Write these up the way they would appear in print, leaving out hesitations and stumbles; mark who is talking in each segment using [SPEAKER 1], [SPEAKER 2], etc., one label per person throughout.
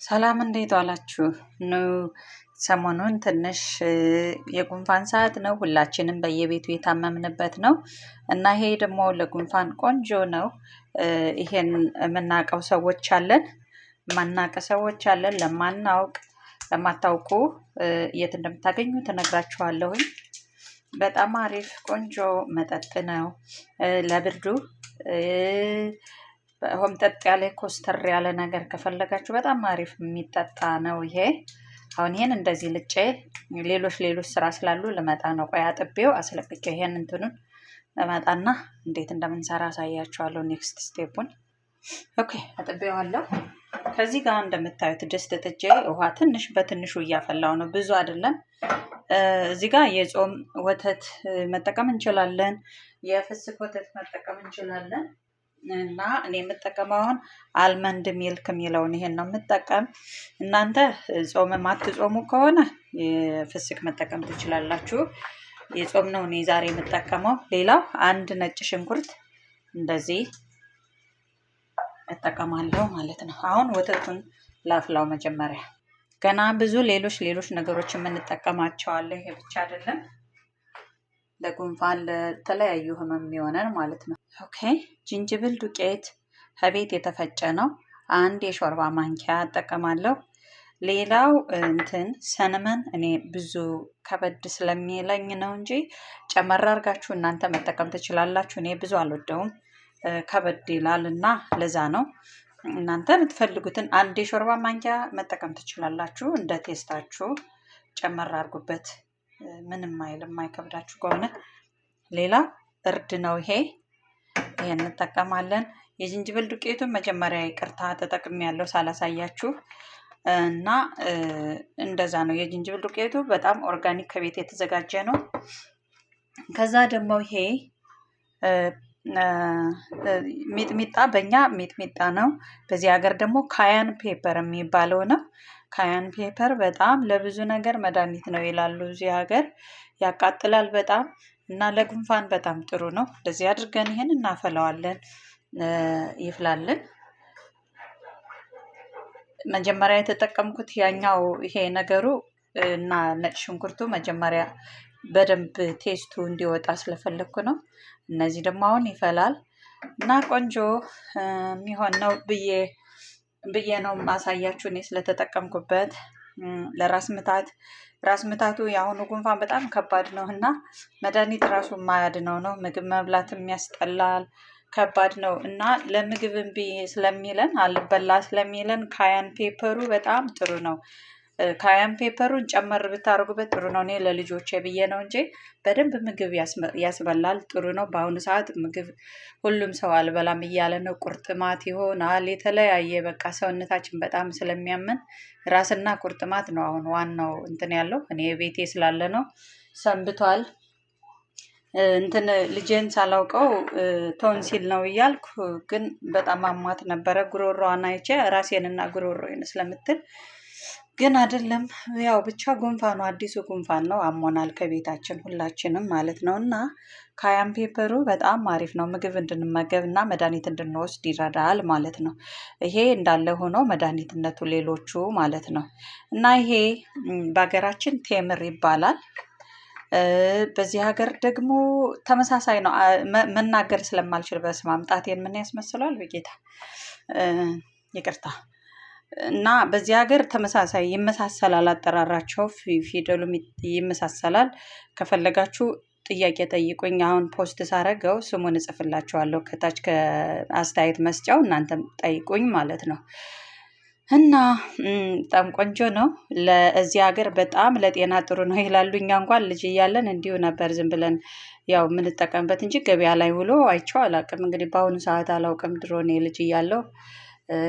[SPEAKER 1] ሰላም እንዴት ዋላችሁ? ነው ሰሞኑን ትንሽ የጉንፋን ሰዓት ነው። ሁላችንም በየቤቱ የታመምንበት ነው እና ይሄ ደግሞ ለጉንፋን ቆንጆ ነው። ይሄን የምናውቀው ሰዎች አለን፣ የማናውቅ ሰዎች አለን። ለማታውቁ የት እንደምታገኙ ትነግራችኋለሁኝ። በጣም አሪፍ ቆንጆ መጠጥ ነው። ለብርዱ ሆምጠጥ ያለ ኮስተር ያለ ነገር ከፈለጋችሁ በጣም አሪፍ የሚጠጣ ነው ይሄ። አሁን ይሄን እንደዚህ ልጬ ሌሎች ስራ ስላሉ ልመጣ ነው። ቆይ አጥቤው አስለቅቄው ይሄን እንትኑን እመጣና እንዴት እንደምንሰራ አሳያችኋለሁ። ኔክስት ስቴፑን ኦኬ። አጥቤዋለሁ። ከዚህ ጋር እንደምታዩት ድስት ጥጄ ውሃ ትንሽ በትንሹ እያፈላው ነው፣ ብዙ አይደለም። እዚህ ጋር የጾም ወተት መጠቀም እንችላለን፣ የፍስክ ወተት መጠቀም እንችላለን። እና እኔ የምጠቀመው አሁን አልመንድ ሚልክ የሚለውን ይሄን ነው የምጠቀም። እናንተ ጾም ማትጾሙ ከሆነ የፍስክ መጠቀም ትችላላችሁ። የጾም ነው እኔ ዛሬ የምጠቀመው። ሌላው አንድ ነጭ ሽንኩርት እንደዚህ እጠቀማለሁ ማለት ነው። አሁን ወተቱን ላፍላው መጀመሪያ። ገና ብዙ ሌሎች ነገሮች የምንጠቀማቸው አለ። ይሄ ብቻ አይደለም፣ ለጉንፋን ለተለያዩ ህመም የሚሆነን ማለት ነው። ኦኬ። ጅንጅብል ዱቄት ከቤት የተፈጨ ነው፣ አንድ የሾርባ ማንኪያ እጠቀማለሁ። ሌላው ሰነመን እኔ ብዙ ከበድ ስለሚለኝ ነው እንጂ ጨመር አድርጋችሁ እናንተ መጠቀም ትችላላችሁ። እኔ ብዙ አልወደውም፣ ከበድ ይላል እና ለዛ ነው። እናንተ የምትፈልጉትን አንድ የሾርባ ማንኪያ መጠቀም ትችላላችሁ። እንደ ቴስታችሁ ጨመር አድርጉበት፣ ምንም አይልም የማይከብዳችሁ ከሆነ። ሌላ እርድ ነው ይሄ፣ ይሄን እንጠቀማለን። የዝንጅብል ዱቄቱን መጀመሪያ ይቅርታ ተጠቅሜያለሁ ሳላሳያችሁ እና እንደዛ ነው። የዝንጅብል ዱቄቱ በጣም ኦርጋኒክ ከቤት የተዘጋጀ ነው። ከዛ ደግሞ ይሄ ሚጥሚጣ፣ በእኛ ሚጥሚጣ ነው፣ በዚህ ሀገር ደግሞ ካያን ፔፐር የሚባለው ነው። ካያን ፔፐር በጣም ለብዙ ነገር መድኃኒት ነው ይላሉ እዚህ ሀገር። ያቃጥላል በጣም እና ለጉንፋን በጣም ጥሩ ነው። እንደዚህ አድርገን ይሄን እናፈላዋለን፣ ይፍላልን። መጀመሪያ የተጠቀምኩት ያኛው ይሄ ነገሩ እና ነጭ ሽንኩርቱ መጀመሪያ በደንብ ቴስቱ እንዲወጣ ስለፈለግኩ ነው። እነዚህ ደግሞ አሁን ይፈላል እና ቆንጆ የሚሆን ነው ብዬ ነው ማሳያችሁ እኔ ስለተጠቀምኩበት። ራስ ምታቱ የአሁኑ ጉንፋን በጣም ከባድ ነው እና መድኃኒት ራሱ የማያድነው ነው። ምግብ መብላትም ያስጠላል፣ ከባድ ነው እና ለምግብ እምቢ ስለሚለን አልበላ ስለሚለን ካያን ፔፐሩ በጣም ጥሩ ነው። ካያን ፔፐሩን ጨመር ብታደርጉበት ጥሩ ነው። እኔ ለልጆቼ ብዬ ነው እንጂ በደንብ ምግብ ያስበላል፣ ጥሩ ነው። በአሁኑ ሰዓት ምግብ ሁሉም ሰው አልበላም እያለ ነው። ቁርጥማት ይሆናል የተለያየ በቃ ሰውነታችን በጣም ስለሚያምን ራስና ቁርጥማት ነው አሁን ዋናው ያለው። እኔ ቤቴ ስላለ ነው ሰንብቷል። ልጄን ሳላውቀው ቶንሲል ነው እያልኩ ግን በጣም አሟት ነበረ። ጉሮሮዋን አይቼ ራሴንና ጉሮሮዬን ስለምትል ግን አይደለም። ያው ብቻ ጉንፋኑ አዲሱ ጉንፋን ነው፣ አሞናል ከቤታችን ሁላችንም ማለት ነው። እና ካያን ፔፐሩ በጣም አሪፍ ነው፣ ምግብ እንድንመገብ እና መድኃኒት እንድንወስድ ይረዳል ማለት ነው። ይሄ እንዳለ ሆኖ መድኃኒትነቱ ሌሎቹ ማለት ነው። እና ይሄ በሀገራችን ቴምር ይባላል። በዚህ ሀገር ደግሞ ተመሳሳይ ነው። መናገር ስለማልችል በስመ አብ ጣቴን ምን ያስመስለዋል በጌታ ይቅርታ። እና በዚህ ሀገር ተመሳሳይ ይመሳሰላል፣ አጠራራቸው ፊደሉ ይመሳሰላል። ከፈለጋችሁ ጥያቄ ጠይቁኝ። አሁን ፖስት ሳረገው ስሙን እጽፍላችኋለሁ ከታች ከአስተያየት መስጫው፣ እናንተም ጠይቁኝ ማለት ነው። እና በጣም ቆንጆ ነው። ለዚህ ሀገር በጣም ለጤና ጥሩ ነው ይላሉ። እኛ እንኳን ልጅ እያለን እንዲሁ ነበር ዝም ብለን ያው የምንጠቀምበት እንጂ ገበያ ላይ ውሎ አይቼው አላውቅም። እንግዲህ በአሁኑ ሰዓት አላውቅም፣ ድሮ እኔ ልጅ እያለሁ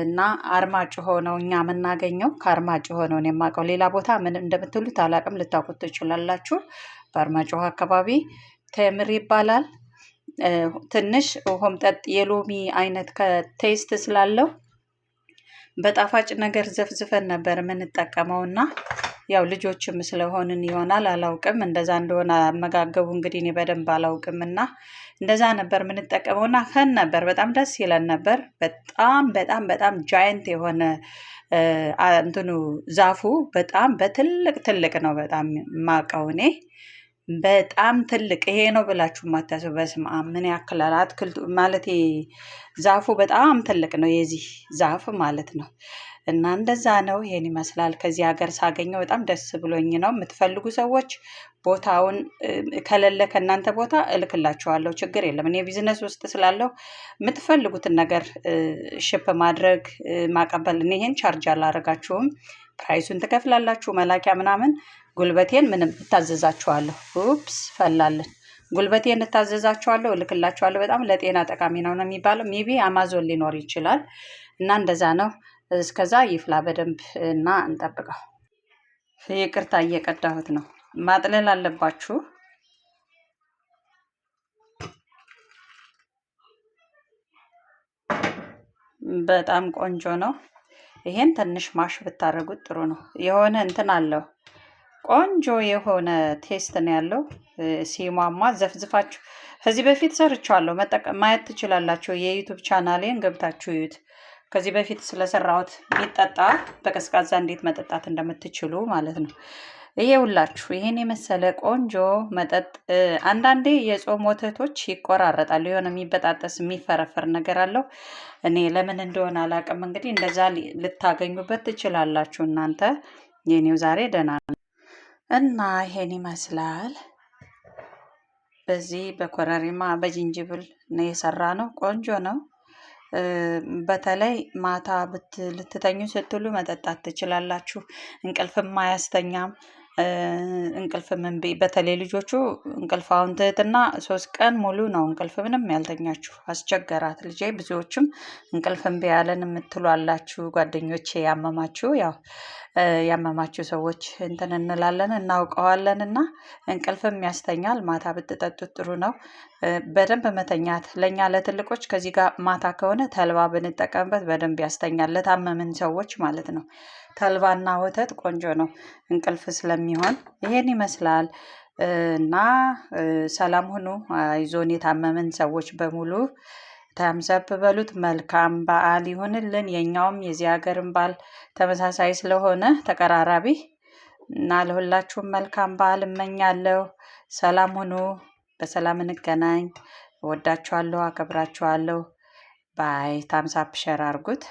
[SPEAKER 1] እና አርማጭሆ ነው እኛ የምናገኘው። ከአርማጭሆ ነው እኔ የማውቀው። ሌላ ቦታ ምን እንደምትሉት አላውቅም፣ ልታውቁት ትችላላችሁ። በአርማጭሆ አካባቢ ቴምር ይባላል። ትንሽ ሆምጠጥ የሎሚ አይነት ከቴስት ስላለው በጣፋጭ ነገር ዘፍዝፈን ነበር የምንጠቀመው እና ያው ልጆችም ስለሆንን ይሆናል አላውቅም። እንደዛ እንደሆነ አመጋገቡ እንግዲህ እኔ በደንብ አላውቅም እና እንደዛ ነበር የምንጠቀመው እና ፈን ነበር፣ በጣም ደስ ይለን ነበር። በጣም ጃይንት የሆነ እንትኑ ዛፉ በጣም በትልቅ ትልቅ ነው። በጣም ማቀው እኔ በጣም ትልቅ ይሄ ነው ብላችሁ ማታስቡ። በስመ አብ ምን ያክላል አትክልቱ ማለት ዛፉ በጣም ትልቅ ነው የዚህ ዛፍ ማለት ነው። እና እንደዛ ነው። ይሄን ይመስላል። ከዚህ ሀገር ሳገኘው በጣም ደስ ብሎኝ ነው። የምትፈልጉ ሰዎች ቦታውን ከሌለ ከእናንተ ቦታ እልክላችኋለሁ፣ ችግር የለም። እኔ ቢዝነስ ውስጥ ስላለው የምትፈልጉትን ነገር ሽፕ ማድረግ ማቀበል፣ እኔ ይሄን ቻርጅ አላደርጋችሁም። ፕራይሱን ትከፍላላችሁ። መላኪያ ምናምን ጉልበቴን ምንም እታዘዛችኋለሁ። ኡፕስ ፈላልን። ጉልበቴን እታዘዛችኋለሁ፣ እልክላችኋለሁ። በጣም ለጤና ጠቃሚ ነው ነው የሚባለው። ሜቢ አማዞን ሊኖር ይችላል። እና እንደዛ ነው። እስከዛ ይፍላ በደንብ እና እንጠብቀው። ይቅርታ እየቀዳሁት ነው። ማጥለል አለባችሁ። በጣም ቆንጆ ነው። ይሄን ትንሽ ማሽ ብታደርጉት ጥሩ ነው። የሆነ እንትን አለው ቆንጆ የሆነ ቴስት ነው ያለው። ሲሟሟ ዘፍዝፋችሁ ከዚህ በፊት ሰርቻለሁ፣ ማየት ትችላላችሁ። የዩቱብ ቻናሌን ገብታችሁ እዩት። ከዚህ በፊት ስለሰራሁት የሚጠጣ በቀዝቃዛ እንዴት መጠጣት እንደምትችሉ ማለት ነው። ይሄ ሁላችሁ ይሄን የመሰለ ቆንጆ መጠጥ። አንዳንዴ የጾም ወተቶች ይቆራረጣሉ፣ የሆነ የሚበጣጠስ የሚፈረፈር ነገር አለው። እኔ ለምን እንደሆነ አላውቅም። እንግዲህ እንደዛ ልታገኙበት ትችላላችሁ እናንተ። የኔው ዛሬ ደህና ነው እና ይሄን ይመስላል። በዚህ በኮረሪማ በጅንጅብል ነው የሰራ ነው። ቆንጆ ነው። በተለይ ማታ ልትተኙ ስትሉ መጠጣት ትችላላችሁ። እንቅልፍም አያስተኛም። እንቅልፍም እምቢ። በተለይ ልጆቹ እንቅልፍ አሁን ትህትና 3 ቀን ሙሉ ነው እንቅልፍ ምንም ያልተኛችሁ፣ አስቸገራት ልጄ። ብዙዎችም እንቅልፍ እምቢ ያለን የምትሉ አላችሁ ጓደኞቼ። ያመማችሁ ሰዎች እንትን እንላለን እናውቀዋለን። እና እንቅልፍም ያስተኛል። ማታ ብትጠጡት ጥሩ ነው። በደንብ መተኛት ለእኛ ለትልቆች ከዚህ ጋር ማታ ከሆነ ተልባ ብንጠቀምበት በደንብ ያስተኛል፣ ለታመምን ሰዎች ማለት ነው። ተልባና ወተት ቆንጆ ነው እንቅልፍ ስለሚሆን። ይሄን ይመስላል። እና ሰላም ሁኑ። አይዞን የታመምን ሰዎች በሙሉ ታምዛብ በሉት። መልካም በዓል ይሁንልን። የኛውም የዚህ ሀገርን በዓል ተመሳሳይ ስለሆነ ተቀራራቢ እና ለሁላችሁም መልካም በዓል እመኛለሁ። ሰላም ሁኑ። በሰላም እንገናኝ። እወዳችኋለሁ፣ አከብራችኋለሁ። ባይ። ታምሳፕ ሸር አድርጉት።